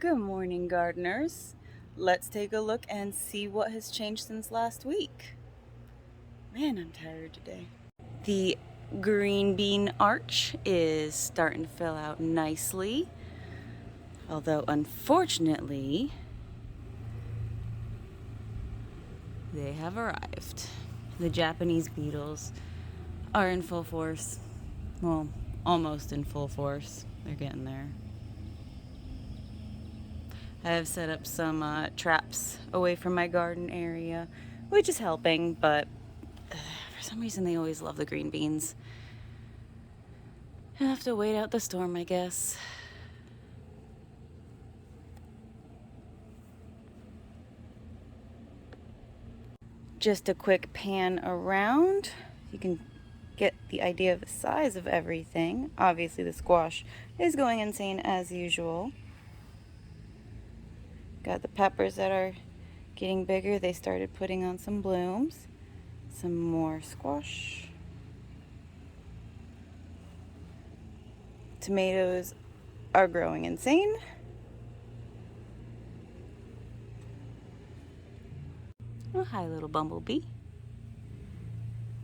Good morning, gardeners. Let's take a look and see what has changed since last week. Man, I'm tired today. The green bean arch is starting to fill out nicely, although unfortunately, they have arrived. The Japanese beetles are in full force. Well, almost in full force. They're getting there. I have set up some traps away from my garden area, which is helping, but for some reason they always love the green beans. I have to wait out the storm, I guess. Just a quick pan around. You can get the idea of the size of everything. Obviously the squash is going insane as usual. Got the peppers that are getting bigger. They started putting on some blooms. Some more squash. Tomatoes are growing insane. Oh, hi, little bumblebee.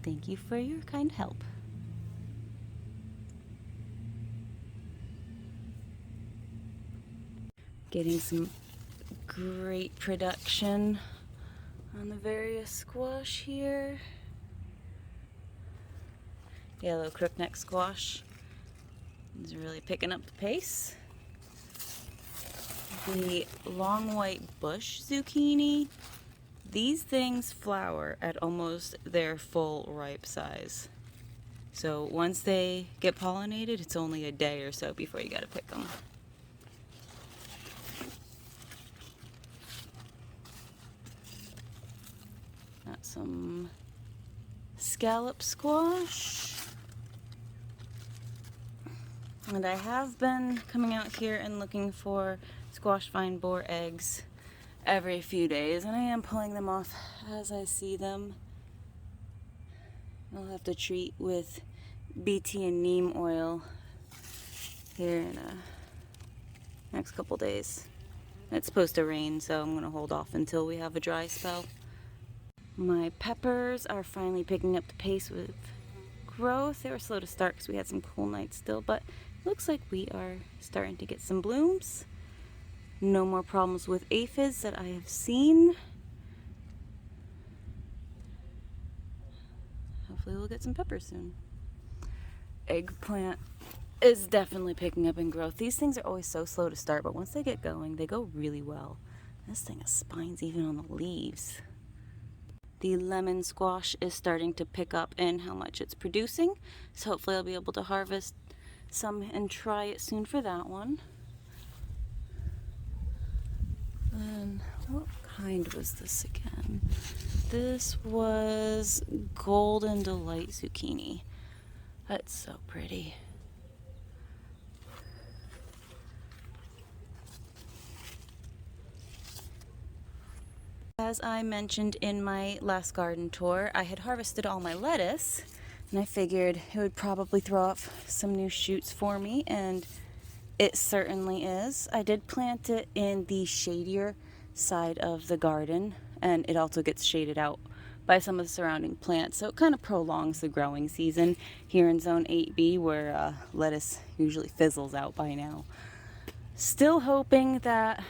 Thank you for your kind help. Getting some great production on the various squash here. Yellow crookneck squash is really picking up the pace. The long white bush zucchini, these things flower at almost their full ripe size. So once they get pollinated, it's only a day or so before you gotta pick them. Got some scallop squash. And I have been coming out here and looking for squash vine borer eggs every few days, and I am pulling them off as I see them. I'll have to treat with BT and neem oil here in the next couple days. It's supposed to rain, so I'm going to hold off until we have a dry spell. My peppers are finally picking up the pace with growth. They were slow to start because we had some cool nights still, but it looks like we are starting to get some blooms. No more problems with aphids that I have seen. Hopefully we'll get some peppers soon. Eggplant is definitely picking up in growth. These things are always so slow to start, but once they get going, they go really well. This thing has spines even on the leaves. The lemon squash is starting to pick up in how much it's producing, so hopefully I'll be able to harvest some and try it soon for that one. And what kind was this again? This was Golden Delight zucchini. That's so pretty. As I mentioned in my last garden tour, I had harvested all my lettuce, and I figured it would probably throw off some new shoots for me, and it certainly is. I did plant it in the shadier side of the garden, and it also gets shaded out by some of the surrounding plants, so it kind of prolongs the growing season here in Zone 8B, where lettuce usually fizzles out by now. Still hoping that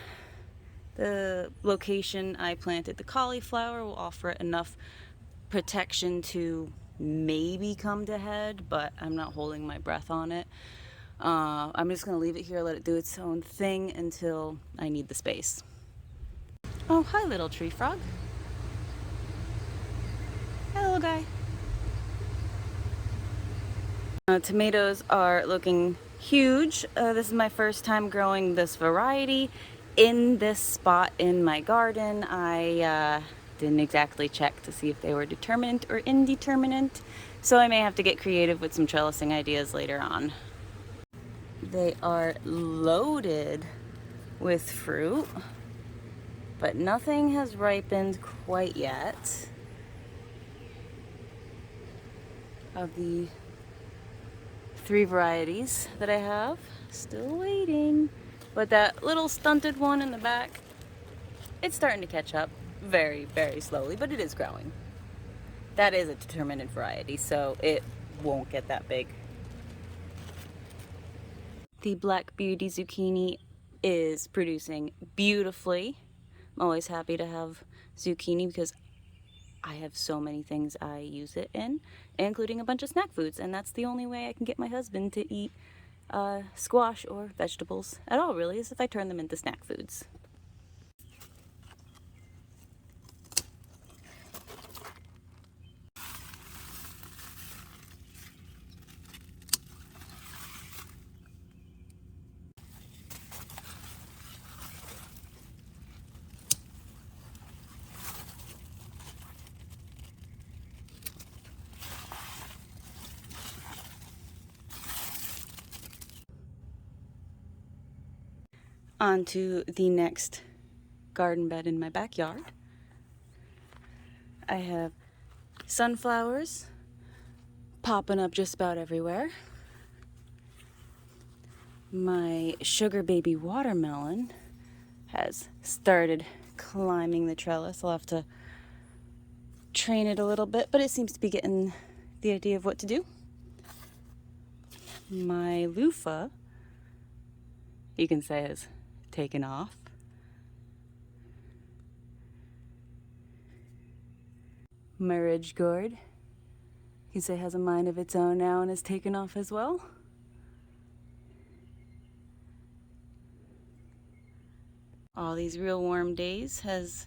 the location I planted the cauliflower will offer it enough protection to maybe come to head, but I'm not holding my breath on it. I'm just going to leave it here, let it do its own thing until I need the space. Oh, hi, little tree frog. Hi, little guy. Tomatoes are looking huge. This is my first time growing this variety in this spot in my garden. I didn't exactly check to see if they were determinate or indeterminate, so I may have to get creative with some trellising ideas later on. They are loaded with fruit, but nothing has ripened quite yet. Of the 3 varieties that I have, still waiting. But that little stunted one in the back, it's starting to catch up very, very slowly, but it is growing. That is a determinate variety, so it won't get that big. The Black Beauty zucchini is producing beautifully. I'm always happy to have zucchini because I have so many things I use it in, including a bunch of snack foods, and that's the only way I can get my husband to eat squash or vegetables at all, really, is if I turn them into snack foods. On to the next garden bed in my backyard. I have sunflowers popping up just about everywhere. My sugar baby watermelon has started climbing the trellis. I'll have to train it a little bit, but it seems to be getting the idea of what to do. My loofah, you can say, has taken off. My ridge gourd, you can say, has a mind of its own now and has taken off as well. All these real warm days has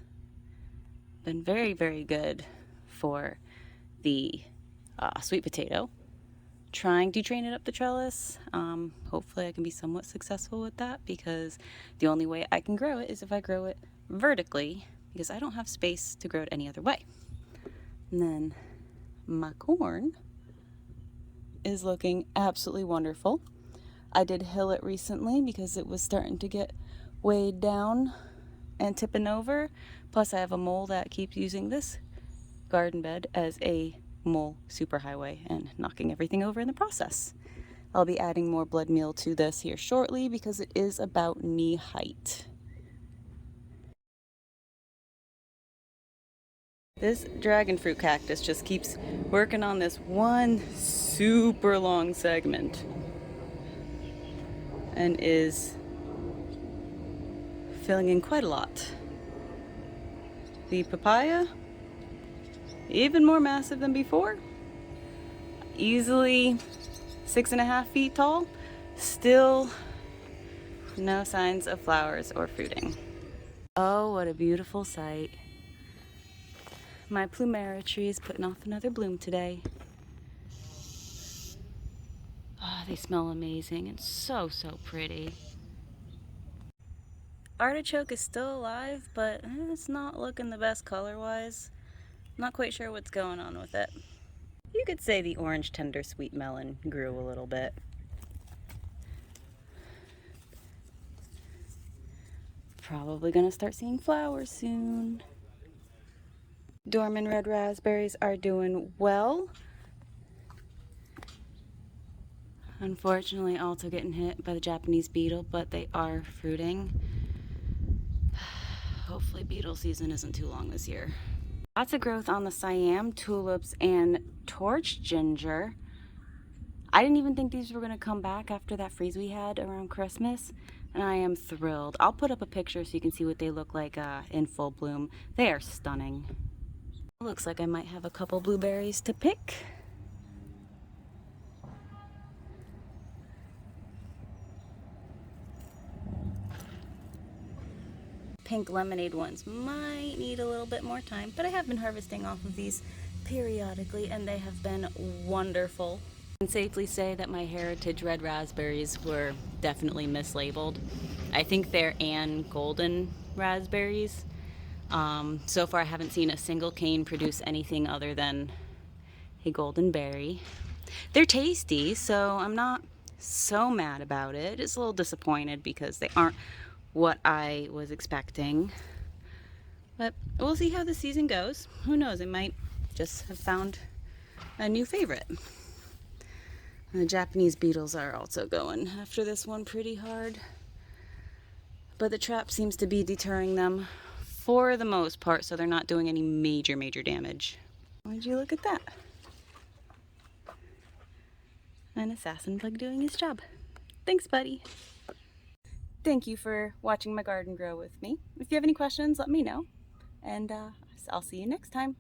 been very, very good for the sweet potato. Trying to train it up the trellis. Hopefully I can be somewhat successful with that, because the only way I can grow it is if I grow it vertically, because I don't have space to grow it any other way. And then my corn is looking absolutely wonderful. I did hill it recently because it was starting to get weighed down and tipping over. Plus I have a mole that keeps using this garden bed as a mole superhighway and knocking everything over in the process. I'll be adding more blood meal to this here shortly because it is about knee height. This dragon fruit cactus just keeps working on this one super long segment and is filling in quite a lot. The papaya, even more massive than before, easily 6.5 feet tall, still no signs of flowers or fruiting. Oh, what a beautiful sight. My plumera tree is putting off another bloom today. Oh, they smell amazing and so, so pretty. Artichoke is still alive, but it's not looking the best color-wise. Not quite sure what's going on with it. You could say the orange tender sweet melon grew a little bit. Probably gonna start seeing flowers soon. Dorman red raspberries are doing well. Unfortunately, also getting hit by the Japanese beetle, but they are fruiting. Hopefully beetle season isn't too long this year. Lots of growth on the Siam, tulips, and torch ginger. I didn't even think these were going to come back after that freeze we had around Christmas, and I am thrilled. I'll put up a picture so you can see what they look like in full bloom. They are stunning. Looks like I might have a couple blueberries to pick. Pink lemonade ones might need a little bit more time, but I have been harvesting off of these periodically and they have been wonderful. I can safely say that my heritage red raspberries were definitely mislabeled. I think they're Ann Golden raspberries. So far I haven't seen a single cane produce anything other than a golden berry. They're tasty, so I'm not so mad about it. Just a little disappointed because they aren't what I was expecting. But we'll see how the season goes. Who knows, it might just have found a new favorite. And the Japanese beetles are also going after this one pretty hard. but the trap seems to be deterring them for the most part, so they're not doing any major damage. Would you look at that? An assassin bug doing his job. Thanks, buddy. Thank you for watching my garden grow with me. If you have any questions, let me know, and I'll see you next time.